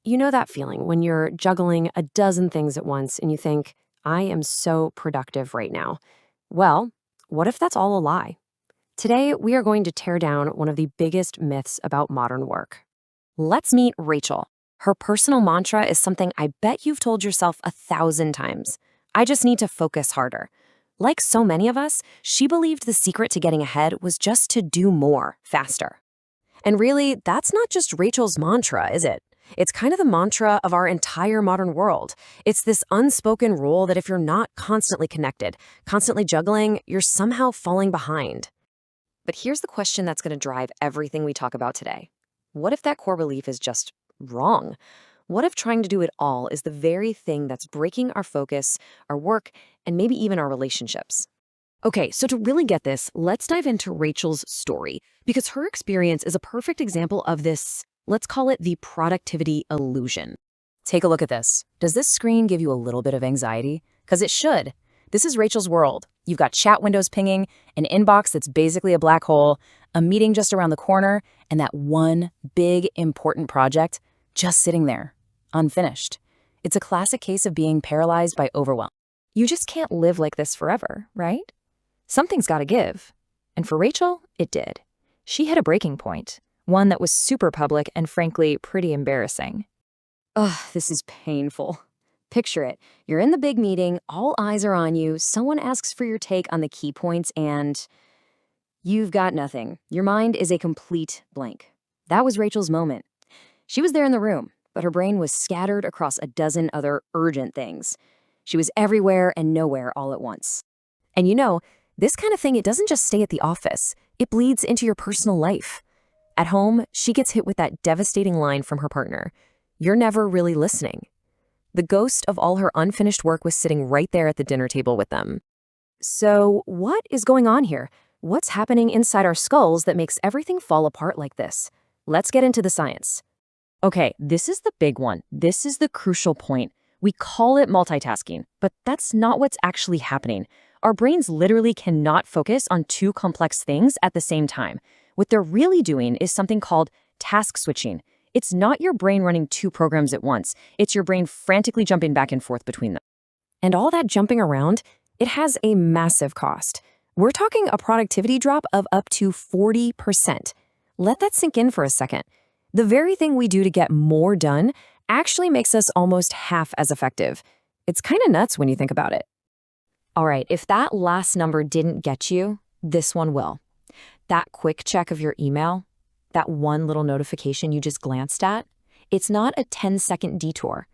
You know that feeling when you're juggling a dozen things at once and you think, I am so productive right now. Well, what if that's all a lie? Today, we are going to tear down one of the biggest myths about modern work. Let's meet Rachel. Her personal mantra is something I bet you've told yourself 1,000 times. I just need to focus harder. Like so many of us, she believed the secret to getting ahead was just to do more, faster. And really, that's not just Rachel's mantra, is it? It's kind of the mantra of our entire modern world. It's this unspoken rule that if you're not constantly connected, constantly juggling, you're somehow falling behind. But here's the question that's going to drive everything we talk about today. What if that core belief is just wrong? What if trying to do it all is the very thing that's breaking our focus, our work, and maybe even our relationships? Okay, so to really get this, let's dive into Rachel's story, because her experience is a perfect example of this, let's call it the productivity illusion. Take a look at this. Does this screen give you a little bit of anxiety? Because it should. This is Rachel's world. You've got chat windows pinging, an inbox that's basically a black hole, a meeting just around the corner, and that one big, important project just sitting there, unfinished. It's a classic case of being paralyzed by overwhelm. You just can't live like this forever, right? Something's got to give. And for Rachel, it did. She hit a breaking point, one that was super public and frankly pretty embarrassing. Ugh, this is painful. Picture it. You're in the big meeting, all eyes are on you, someone asks for your take on the key points, and you've got nothing. Your mind is a complete blank. That was Rachel's moment. She was there in the room, but her brain was scattered across a dozen other urgent things. She was everywhere and nowhere all at once. And you know, this kind of thing, it doesn't just stay at the office. It bleeds into your personal life. At home, she gets hit with that devastating line from her partner. You're never really listening. The ghost of all her unfinished work was sitting right there at the dinner table with them. So what is going on here? What's happening inside our skulls that makes everything fall apart like this? Let's get into the science. Okay, this is the big one. This is the crucial point. We call it multitasking, but that's not what's actually happening. Our brains literally cannot focus on two complex things at the same time. What they're really doing is something called task switching. It's not your brain running two programs at once. It's your brain frantically jumping back and forth between them. And all that jumping around, it has a massive cost. We're talking a productivity drop of up to 40%. Let that sink in for a second. The very thing we do to get more done actually makes us almost half as effective. It's kind of nuts when you think about it. All right, if that last number didn't get you, this one will. That quick check of your email, that one little notification you just glanced at, it's not a 10-second detour.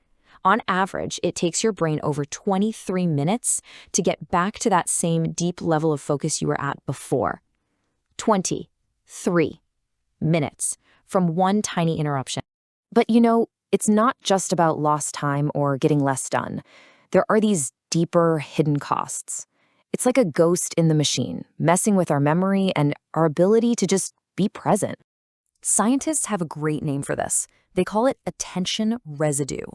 On average, it takes your brain over 23 minutes to get back to that same deep level of focus you were at before. 23 minutes from one tiny interruption. But you know, it's not just about lost time or getting less done. There are these deeper, hidden costs. It's like a ghost in the machine, messing with our memory and our ability to just be present. Scientists have a great name for this. They call it attention residue.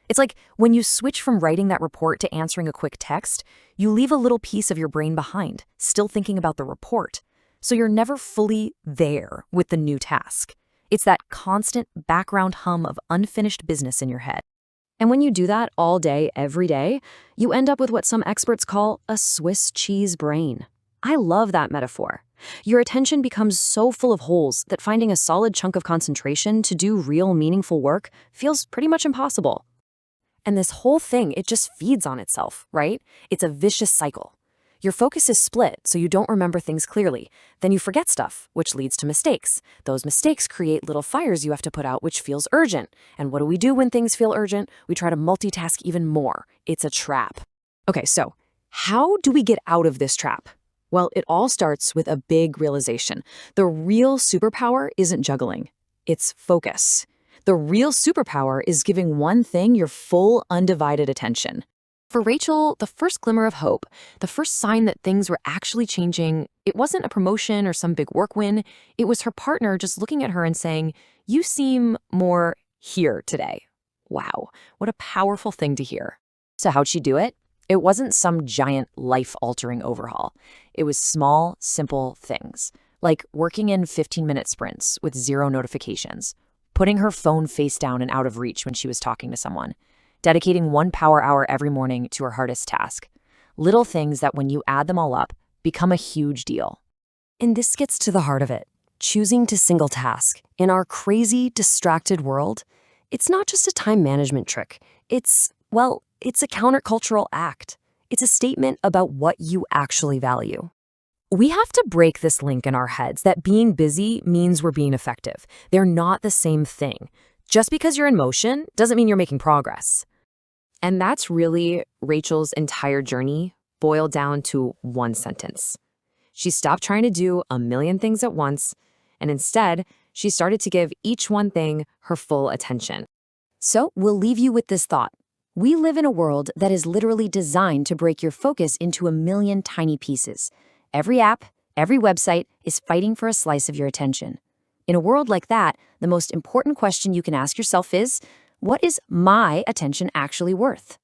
It's like when you switch from writing that report to answering a quick text, you leave a little piece of your brain behind, still thinking about the report. So you're never fully there with the new task. It's that constant background hum of unfinished business in your head. And when you do that all day, every day, you end up with what some experts call a Swiss cheese brain. I love that metaphor. Your attention becomes so full of holes that finding a solid chunk of concentration to do real meaningful work feels pretty much impossible. And this whole thing, it just feeds on itself, right? It's a vicious cycle. Your focus is split, so you don't remember things clearly. Then you forget stuff, which leads to mistakes. Those mistakes create little fires you have to put out, which feels urgent. And what do we do when things feel urgent? We try to multitask even more. It's a trap. Okay, so how do we get out of this trap? Well, it all starts with a big realization. The real superpower isn't juggling. It's focus. The real superpower is giving one thing your full, undivided attention. For Rachel, the first glimmer of hope, the first sign that things were actually changing, it wasn't a promotion or some big work win. It was her partner just looking at her and saying, "You seem more here today." Wow, what a powerful thing to hear. So how'd she do it? It wasn't some giant life-altering overhaul. It was small, simple things, like working in 15-minute sprints with zero notifications, putting her phone face down and out of reach when she was talking to someone, dedicating 1 power hour every morning to her hardest task. Little things that, when you add them all up, become a huge deal. And this gets to the heart of it. Choosing to single task in our crazy, distracted world, it's not just a time management trick. It's a countercultural act. It's a statement about what you actually value. We have to break this link in our heads that being busy means we're being effective. They're not the same thing. Just because you're in motion doesn't mean you're making progress. And that's really Rachel's entire journey boiled down to one sentence. She stopped trying to do a million things at once, and instead, she started to give each one thing her full attention. So we'll leave you with this thought. We live in a world that is literally designed to break your focus into a million tiny pieces. Every app, every website is fighting for a slice of your attention. In a world like that, the most important question you can ask yourself is, what is my attention actually worth?